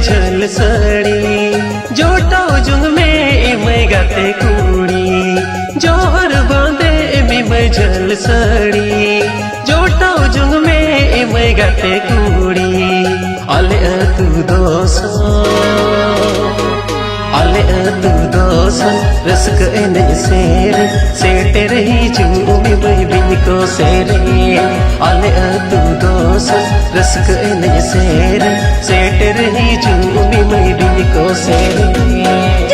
झल सड़ी जोटा जुंग में मैं गाते कुड़ी जोहर बांधे मैं झल सड़ी जोटा जुंग में मैं गाते कुड़ी अले तू दोसा रसक एने सेटे रही चूमी मैं बिन को सेरे अले तू दोसा रसक एने सेटे रही चूमी मैं बिन को सेरे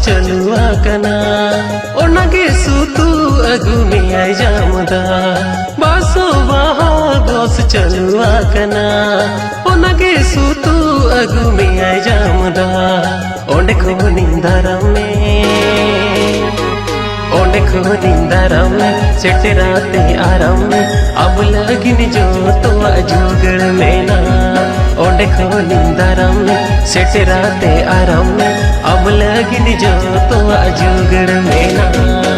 चलुआ कना ओनगे सुतू अगु में आई जामदा बासो बहा दोस चलुआ कना ओनगे सुतू अगु में आई जामदा ओंडे को निंदारम में सेटे राते आराम में अब लगिन जो तो अजूगड़ में ना ओंडे को निंदारम में सेटे राते आराम में अब लगिन जो तो अजूगड़ में ना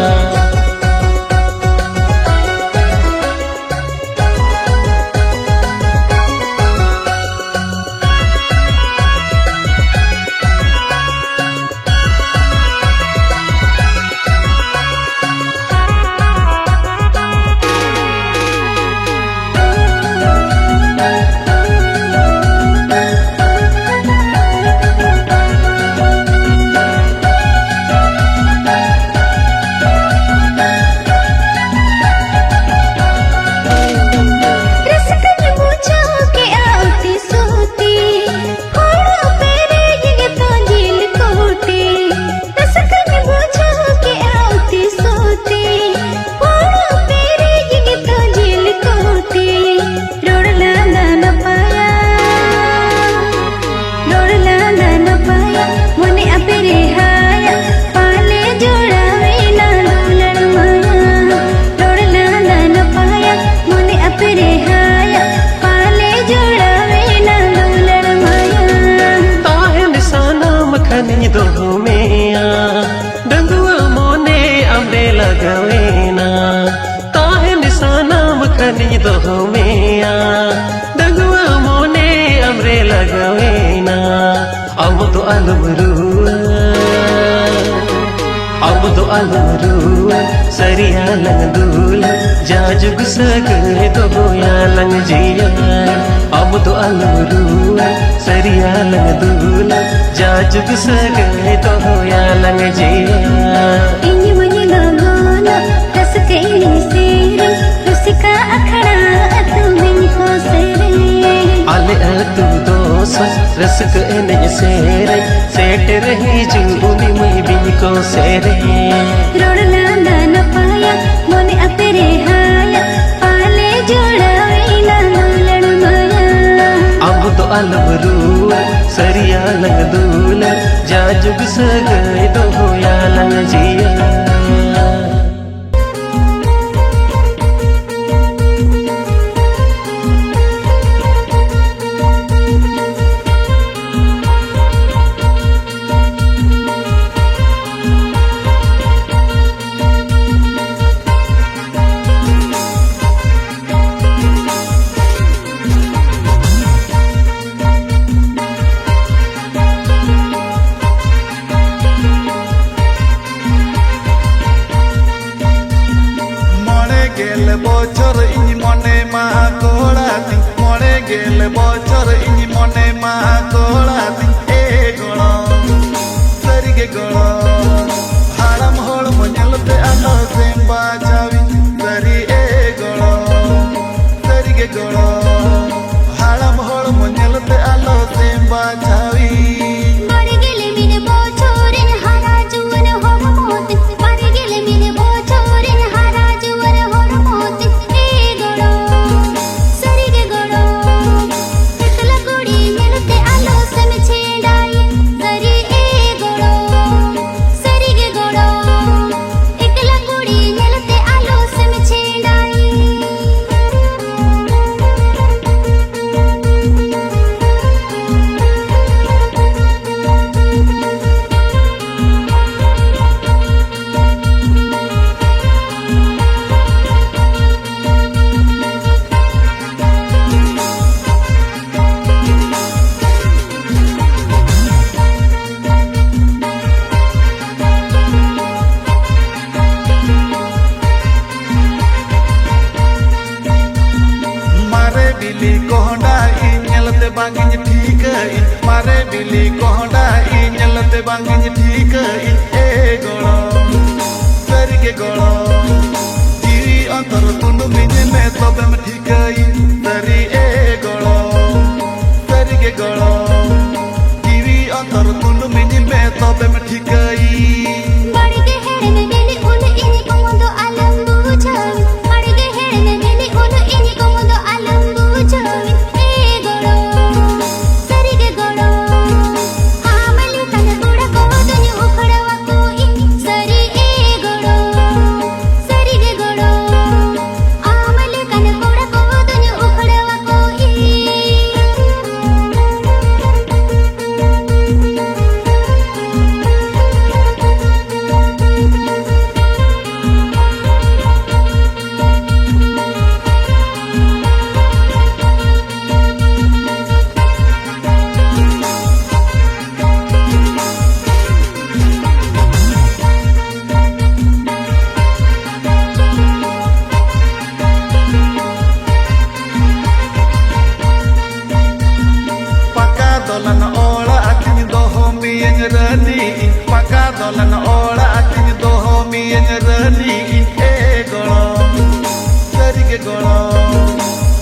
डंगुआ मोने अमरे लगवेना ताहे निशाना मखनी दो में डंगुआ मोने अमरे लगवेना अब तो अलमरुआ सरिया लंग दूल जाजुग सगले तो होया लंग जिया अब तो अलमरुआ सरिया लंग दूल जाजुग सगले तो होया लंग जिया इन्हीं मुझे लगोना रस कहीं सेरे रुसिका अखड़ा तुम्हें को सेरे अले तू दोसा रस कहीं सेरे सेट रही जुबुनी मैं बिन को सेरे रोडला न पाया मोने अपेरे हाया पाले जोड़ा वेला लड़ माया अब तो अलमरू सरिया लंग दूल जा जुग सगय दोया लंग जिया বছর ইনি মনে মা কোড়াতি মনে গেল বছর ইনি মনে মা কোড়াতি এ গণ সরিগে গণ হারাম হল মঞ্জলতে আলো সেম্বা যাবি সরি এ গণ সরিগে গণ হারাম হল মঞ্জলতে আলো সেম্বা যাবি बिली कोहडा इनलते बांगिन ठीक इन मारे बिली कोहडा इनलते बांगिन ठीक इन ए गोळो सरिगे गोळो जीवी अंतर तुंड मिने में तबे में ठीक इन सरी ए गोळो सरिगे गोळो जीवी अंतर तुंड मिने में तबे में ठीक इन बाड़गे हेड़ने गेली उन इनी कोमंदो आलम बुझावी बाड़गे हेड़ने गेली उन इनी कोमंदो आलम बुझावी ए गोड़ो सरिगे गोड़ो आमली तन गोड़ा को दुनि उखड़वा कोई सरी ए गोड़ो सरिगे गोड़ो आमली तन गोड़ा को दुनि उखड़वा कोई dolan ola atini doho mi rani paka dolan ola atini doho mi rani e golo sarige golo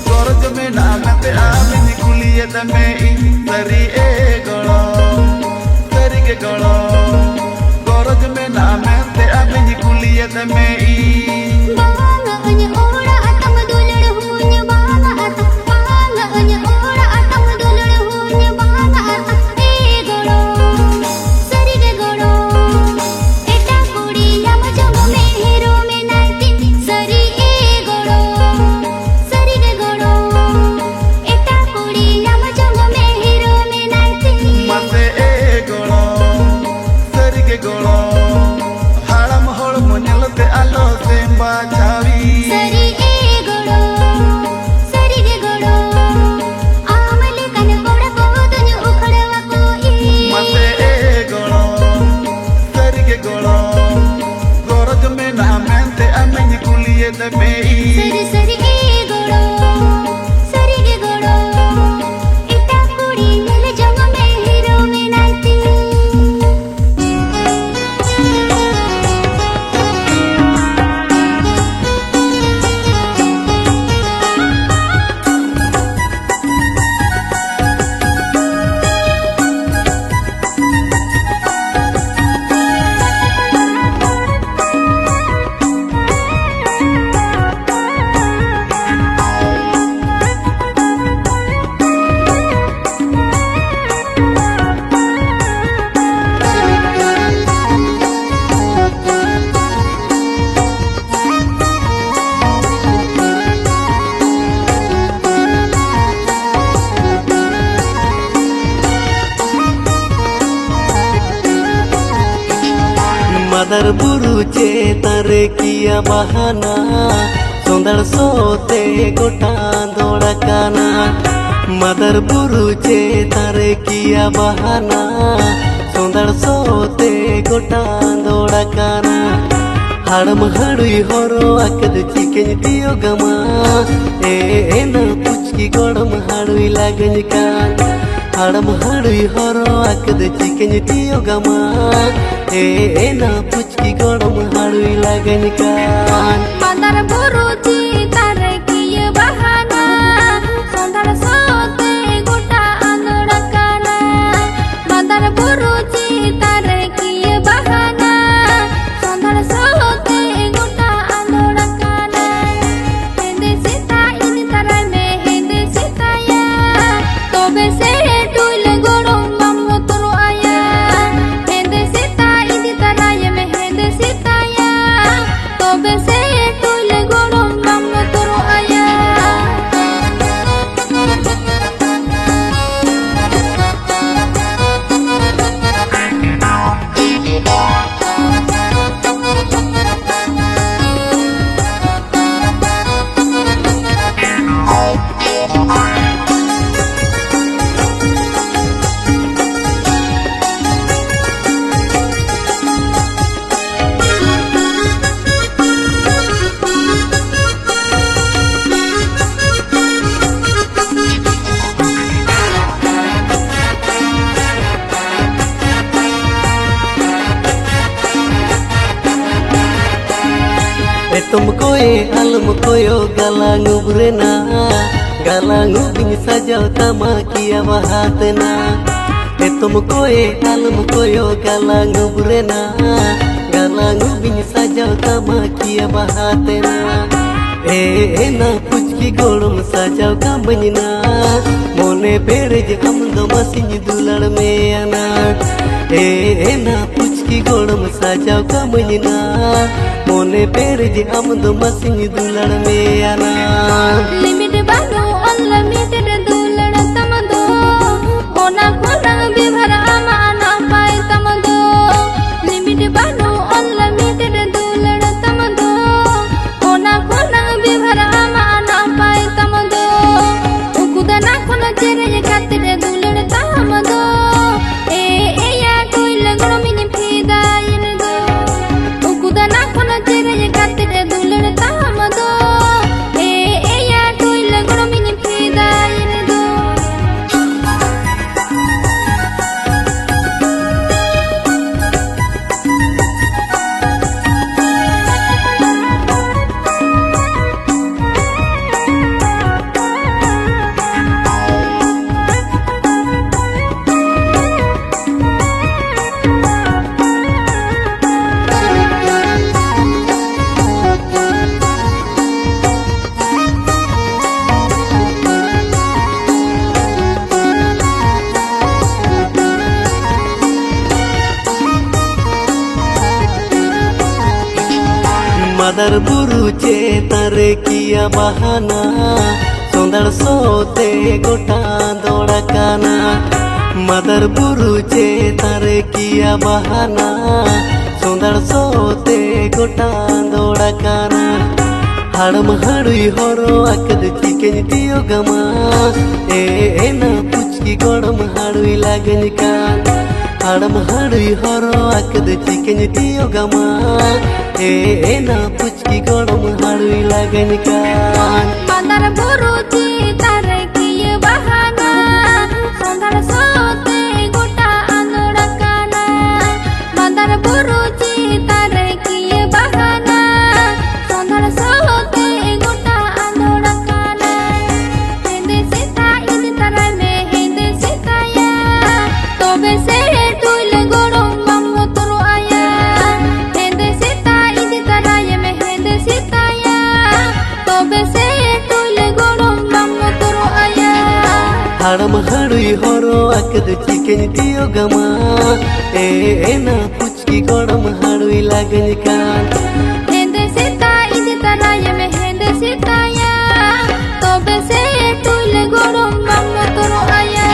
goroj me na mate amini kuliye dame sari e golo sarige golo goroj me na mate amini kuliye dame banga anya ora atam dulad hunya banga atam banga anya ora atam dulad hunya banga atam e goro sarige goro eta kudi lam jog me hero me naiti sari e goro sarige goro eta kudi lam jog me hero me naiti mate e golo sarige golo haram hol monyelte alo semba Madar buru cetare kia bahana Sondar sote gotan dorakana Madar buru cetare kia bahana Sondar sote gotan dorakana Hadam hadui horo akad chicken tiyo gama na puchki godam hadui lagan kan Hadam hadui horo akad chicken tiyo gama na puchki godam hadui lagan kan Madar buru cetare kia bahana Sondar sote gotan dorakana Madar buru cetare kia bahana Sondar sote gotan dorakana Hende sita ini tarai me hende sita ya Tobe se tuil gorom mammo toro aya Hende sita ini tarai me hende sita ya Tobe se tuil gorom mammo toro aya तुमको अलम कोयो galang ubrena galang ubing sajau tama kia bahatna तुमको अलम कोयो galang ubrena galang ubing sajau tama kia bahatna na puchki golum sajau kamanyna mone berej amdo masin dular me ana na puchki golum sajau kamanyna mone berej amdo masin dular me ana Limit banu unlimited dular tamado Ona khona bibhara amana pai tamado Limit banu unlimited dular tamado Ona khona bibhara amana pai tamado Ukudana khona chere khatir dular tamado ya toil goromini phida ingo Ukudana khona chere khatir dular tamado ya toil goromini phida ingo Madar buru cetare kia bahana Sondar sote gotan dorakana Madar buru cetare kia bahana Sondar sote gotan dorakana Hadam hadui horo akad chicken tiyo gama na puchki godam hadui lagan kan Hadam hadui horo akad chicken tiyo gama na puchki godam hadui lagan kan Madar buru cetare kia bahana Sondar sote gotan dorakana Madar buru cetare kia bahana Sondar sote gotan dorakana Hende sita ini tarai me hende sita ya Tobe se tuil gorom mammo toro aya Hende sita ini tarai me hende sita ya Tobe se tuil gorom mammo toro aya Hadam hadui horo akad chicken tiyo gama na puchki godam hadui lagan kan Hende sita ini tarai me hende sita ya Tobe se tuil gorom mammo toro aya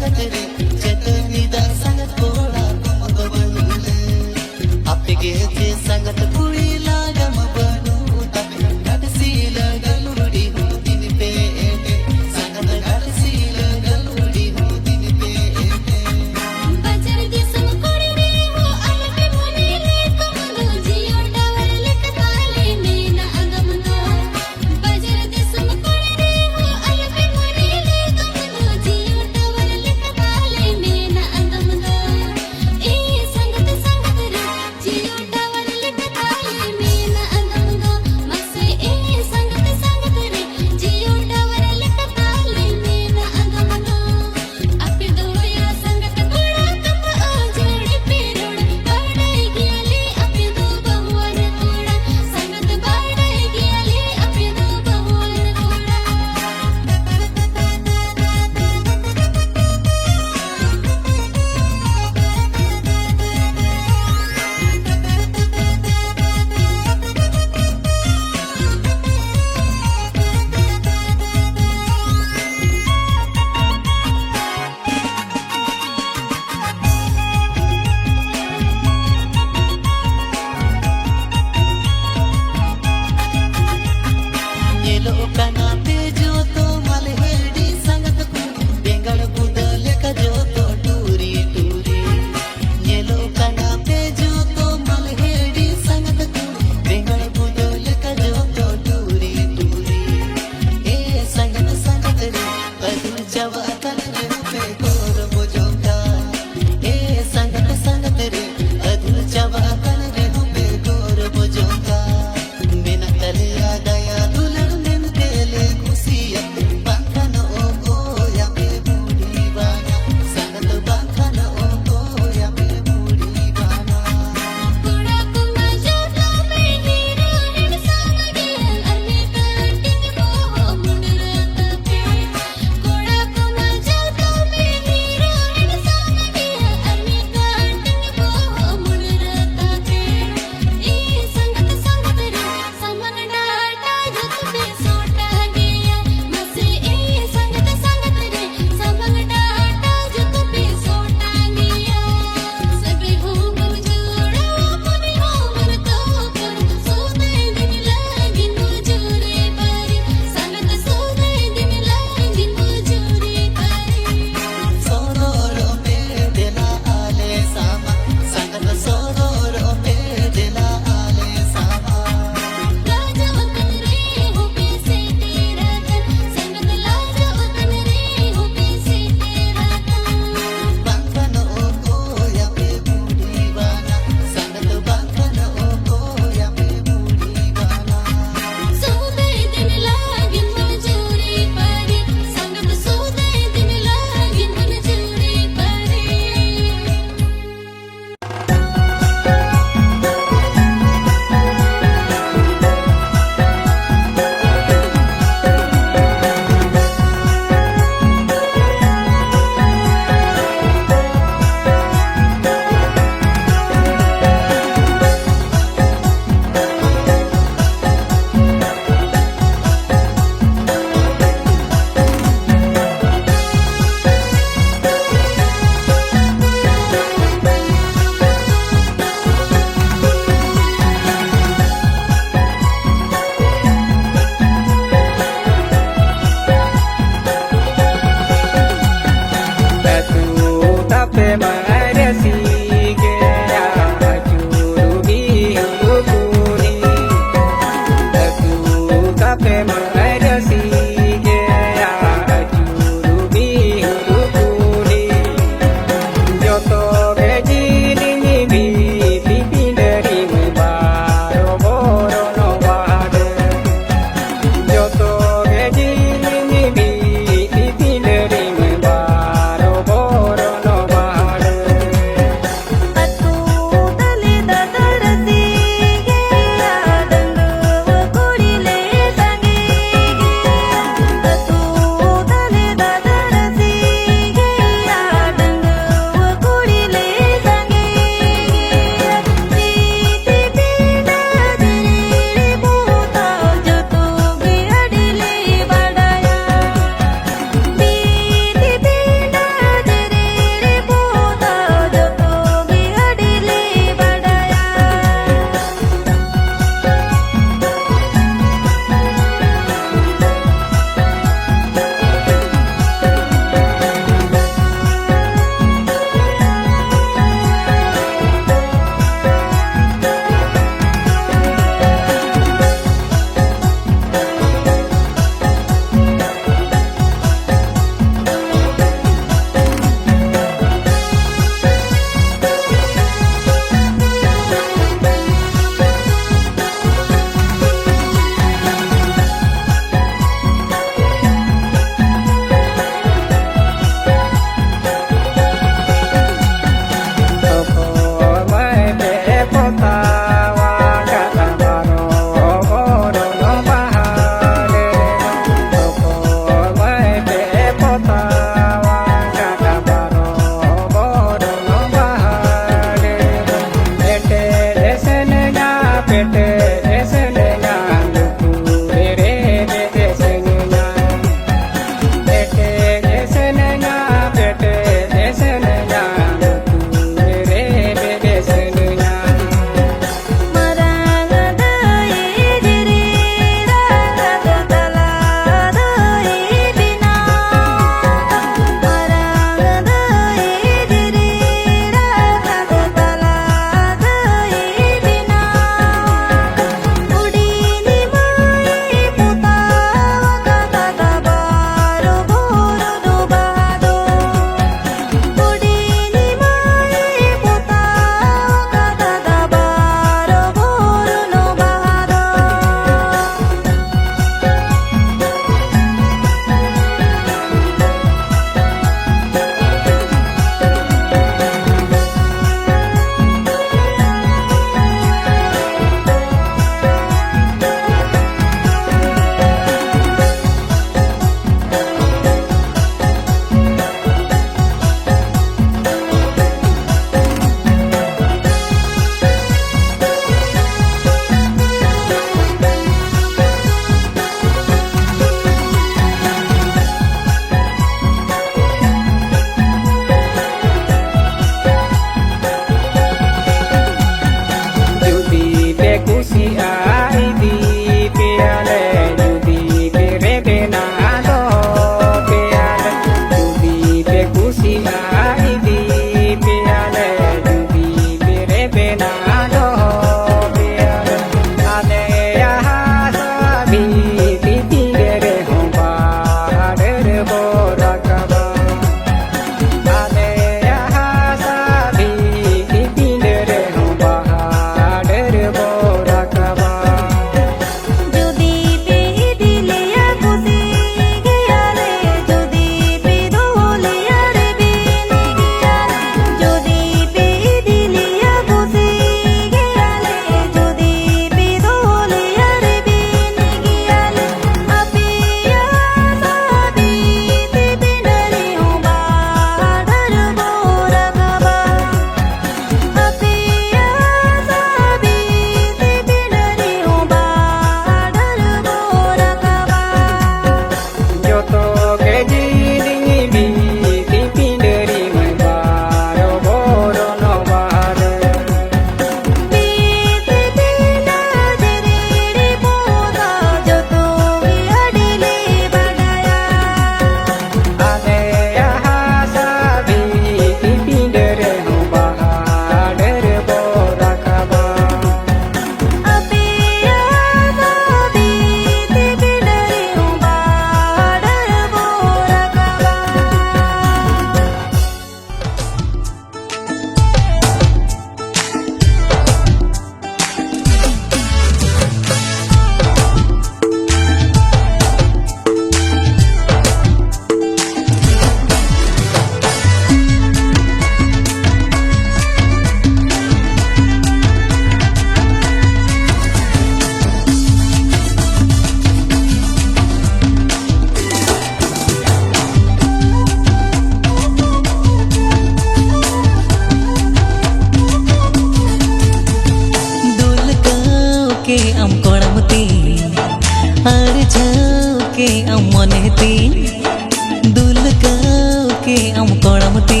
am koramti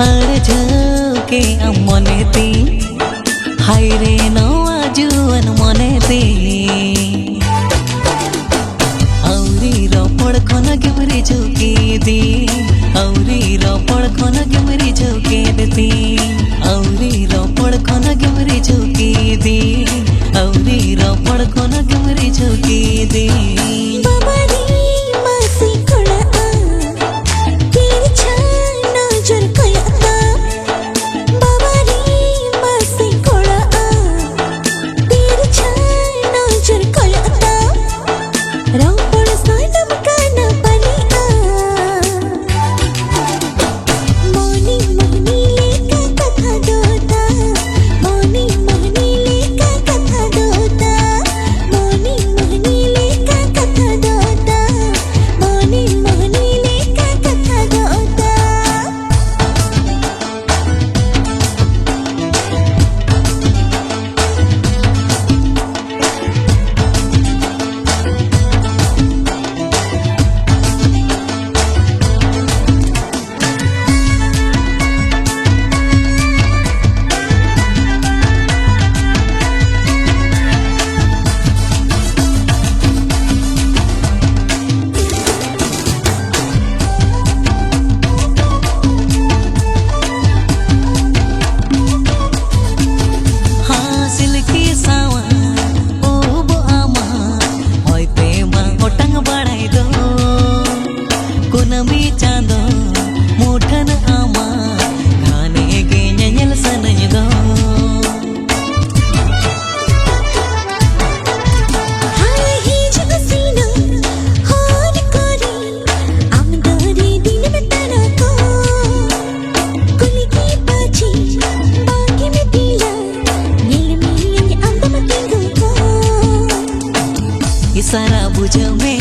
are jauke am moneti haire no ajuan moneti auri ropod khona gemri jauke di auri ropod khona gemri jauke deti auri ropod khona gemri jauke di auri ropod khona gemri jauke di सारा बुझ में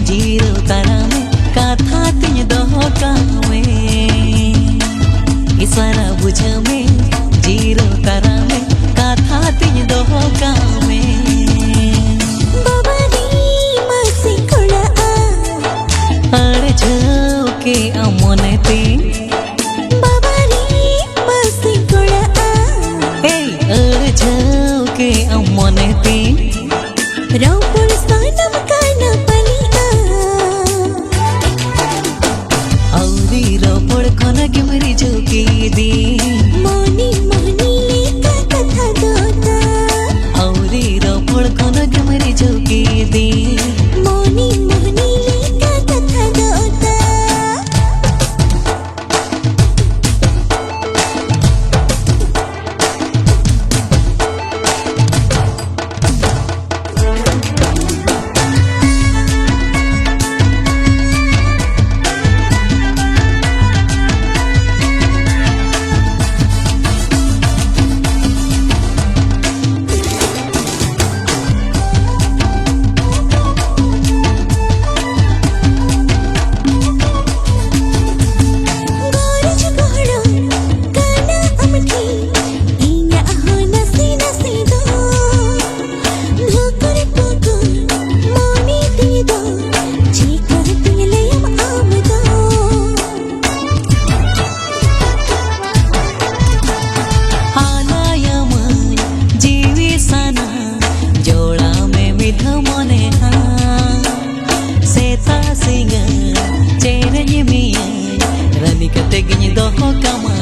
zero तारा में कथा तिन दोका में सारा बुझ में जीरो तारा में कथा तिन दोका में अरे झोके अमने ते अरे झोके अमने ते औरी रोपड़ खना गिमरी जोगी दी औरी रोपड़ खना गिमरी जोगी दी Seta singa, cere nyimiya, rani kate ginyi doho kama.